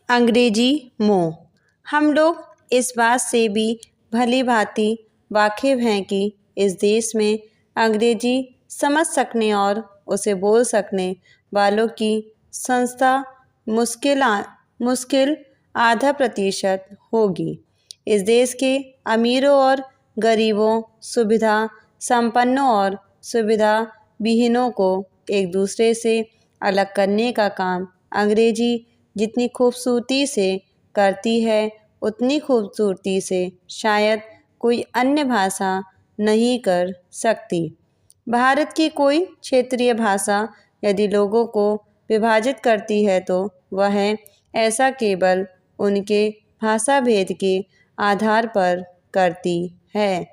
अंग्रेजी मोह। हम लोग इस बात से भी भली भांति वाकिफ़ हैं कि इस देश में अंग्रेजी समझ सकने और उसे बोल सकने वालों की संख्या मुश्किल आधा प्रतिशत होगी। इस देश के अमीरों और गरीबों, सुविधा संपन्नों और सुविधा विहीनों को एक दूसरे से अलग करने का काम अंग्रेजी जितनी खूबसूरती से करती है, उतनी खूबसूरती से शायद कोई अन्य भाषा नहीं कर सकती। भारत की कोई क्षेत्रीय भाषा यदि लोगों को विभाजित करती है तो वह ऐसा केवल उनके भाषा भेद के आधार पर करती है,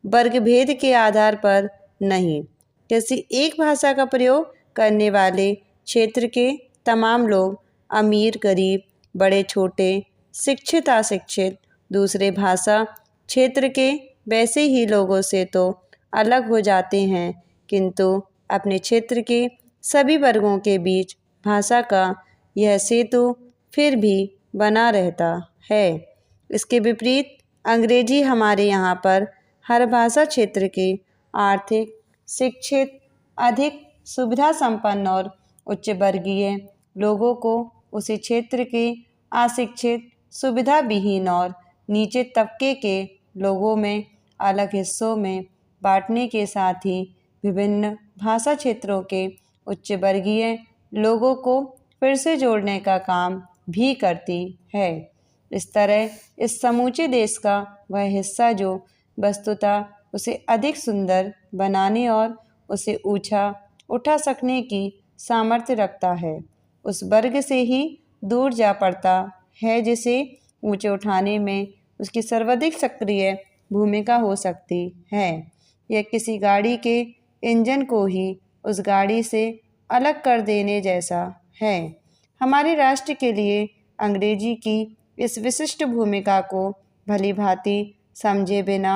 वर्ग भेद के आधार पर नहीं। किसी एक भाषा का प्रयोग करने वाले क्षेत्र के तमाम लोग, अमीर गरीब, बड़े छोटे, शिक्षित अशिक्षित, दूसरे भाषा क्षेत्र के वैसे ही लोगों से तो अलग हो जाते हैं, किंतु अपने क्षेत्र के सभी वर्गों के बीच भाषा का यह सेतु फिर भी बना रहता है। इसके विपरीत अंग्रेजी हमारे यहाँ पर हर भाषा क्षेत्र के आर्थिक, शिक्षित, अधिक सुविधा संपन्न और उच्च वर्गीय लोगों को उसी क्षेत्र के अशिक्षित, सुविधा विहीन और नीचे तबके के लोगों में अलग हिस्सों में बांटने के साथ ही विभिन्न भाषा क्षेत्रों के उच्च वर्गीय लोगों को फिर से जोड़ने का काम भी करती है। इस तरह इस समूचे देश का वह हिस्सा जो वस्तुतः उसे अधिक सुंदर बनाने और उसे ऊंचा उठा सकने की सामर्थ्य रखता है, उस वर्ग से ही दूर जा पड़ता है जिसे ऊंचे उठाने में उसकी सर्वाधिक सक्रिय भूमिका हो सकती है। यह किसी गाड़ी के इंजन को ही उस गाड़ी से अलग कर देने जैसा है। हमारे राष्ट्र के लिए अंग्रेजी की इस विशिष्ट भूमिका को भली भांति समझे बिना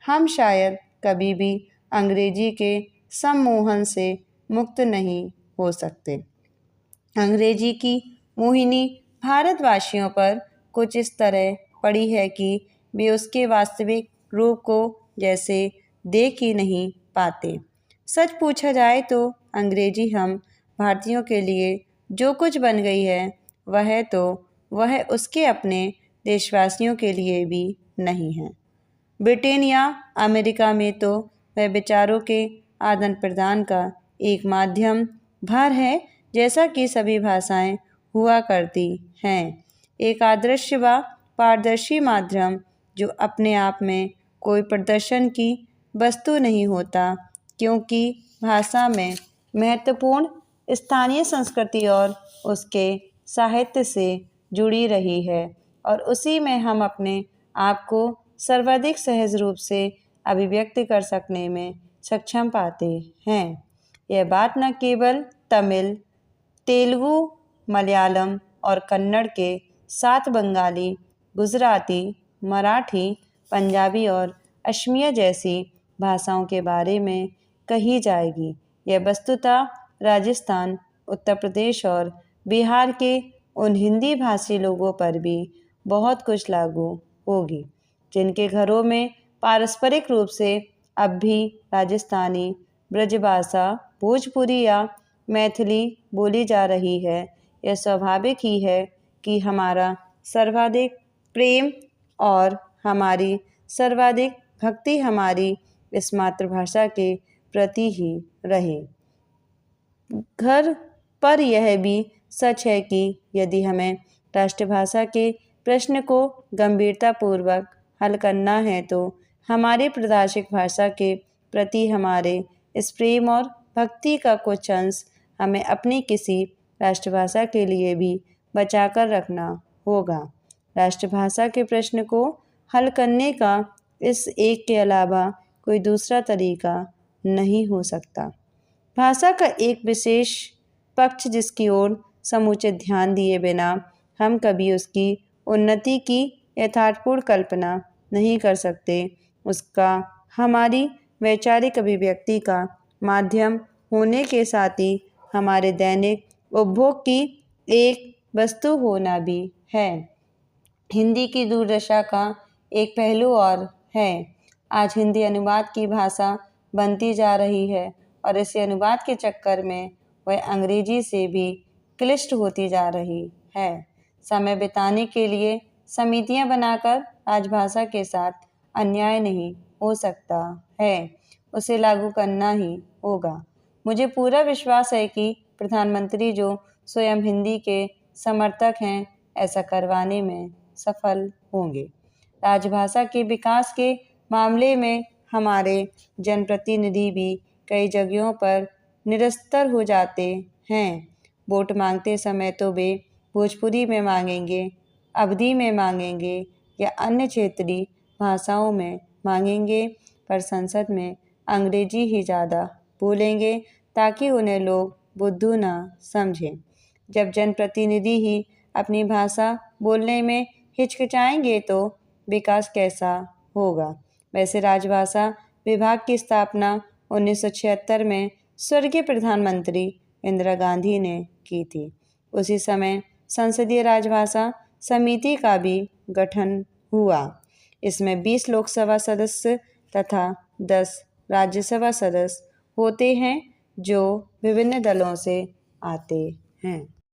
हम शायद कभी भी अंग्रेजी के सम्मोहन से मुक्त नहीं हो सकते। अंग्रेजी की मोहिनी भारतवासियों पर कुछ इस तरह पड़ी है कि वे उसके वास्तविक रूप को जैसे देख ही नहीं पाते। सच पूछा जाए तो अंग्रेजी हम भारतीयों के लिए जो कुछ बन गई है वह उसके अपने देशवासियों के लिए भी नहीं है। ब्रिटेन या अमेरिका में तो वह विचारों के आदान प्रदान का एक माध्यम भर है, जैसा कि सभी भाषाएं हुआ करती हैं। एक आदर्श व पारदर्शी माध्यम जो अपने आप में कोई प्रदर्शन की वस्तु नहीं होता, क्योंकि भाषा में महत्वपूर्ण स्थानीय संस्कृति और उसके साहित्य से जुड़ी रही है और उसी में हम अपने आप को सर्वाधिक सहज रूप से अभिव्यक्त कर सकने में सक्षम पाते हैं। यह बात न केवल तमिल, तेलुगु, मलयालम और कन्नड़ के साथ बंगाली, गुजराती, मराठी, पंजाबी और असमिया जैसी भाषाओं के बारे में कही जाएगी। यह वस्तुतः राजस्थान, उत्तर प्रदेश और बिहार के उन हिंदी भाषी लोगों पर भी बहुत कुछ लागू होगी, जिनके घरों में पारस्परिक रूप से अब भी राजस्थानी, ब्रजभाषा, भोजपुरी या मैथिली बोली जा रही है। यह स्वाभाविक ही है कि हमारा सर्वाधिक प्रेम और हमारी सर्वाधिक भक्ति हमारी इस मातृभाषा के प्रति ही रहे। घर पर यह भी सच है कि यदि हमें राष्ट्रभाषा के प्रश्न को गंभीरतापूर्वक हल करना है तो हमारी प्रादेशिक भाषा के प्रति हमारे इस प्रेम और भक्ति का कुछ अंश हमें अपनी किसी राष्ट्रभाषा के लिए भी बचाकर रखना होगा। राष्ट्रभाषा के प्रश्न को हल करने का इस एक के अलावा कोई दूसरा तरीका नहीं हो सकता। भाषा का एक विशेष पक्ष जिसकी ओर समुचित ध्यान दिए बिना हम कभी उसकी उन्नति की यथार्थपूर्ण कल्पना नहीं कर सकते, उसका हमारी वैचारिक अभिव्यक्ति का माध्यम होने के साथ ही हमारे दैनिक उपभोग की एक वस्तु होना भी है। हिंदी की दुर्दशा का एक पहलू और है। आज हिंदी अनुवाद की भाषा बनती जा रही है और इसी अनुवाद के चक्कर में वह अंग्रेजी से भी क्लिष्ट होती जा रही है। समय बिताने के लिए समितियां बनाकर राजभाषा के साथ अन्याय नहीं हो सकता है, उसे लागू करना ही होगा। मुझे पूरा विश्वास है कि प्रधानमंत्री जो स्वयं हिंदी के समर्थक हैं, ऐसा करवाने में सफल होंगे। राजभाषा के विकास के मामले में हमारे जनप्रतिनिधि भी कई जगहों पर निरस्तर हो जाते हैं। वोट मांगते समय तो वे भोजपुरी में मांगेंगे, अवधी में मांगेंगे या अन्य क्षेत्रीय भाषाओं में मांगेंगे, पर संसद में अंग्रेजी ही ज़्यादा बोलेंगे ताकि उन्हें लोग बुद्धू ना समझें। जब जनप्रतिनिधि ही अपनी भाषा बोलने में हिचकिचाएंगे तो विकास कैसा होगा। वैसे राजभाषा विभाग की स्थापना 1976 में स्वर्गीय प्रधानमंत्री इंदिरा गांधी ने की थी। उसी समय संसदीय राजभाषा समिति का भी गठन हुआ। इसमें 20 लोकसभा सदस्य तथा 10 राज्यसभा सदस्य होते हैं जो विभिन्न दलों से आते हैं।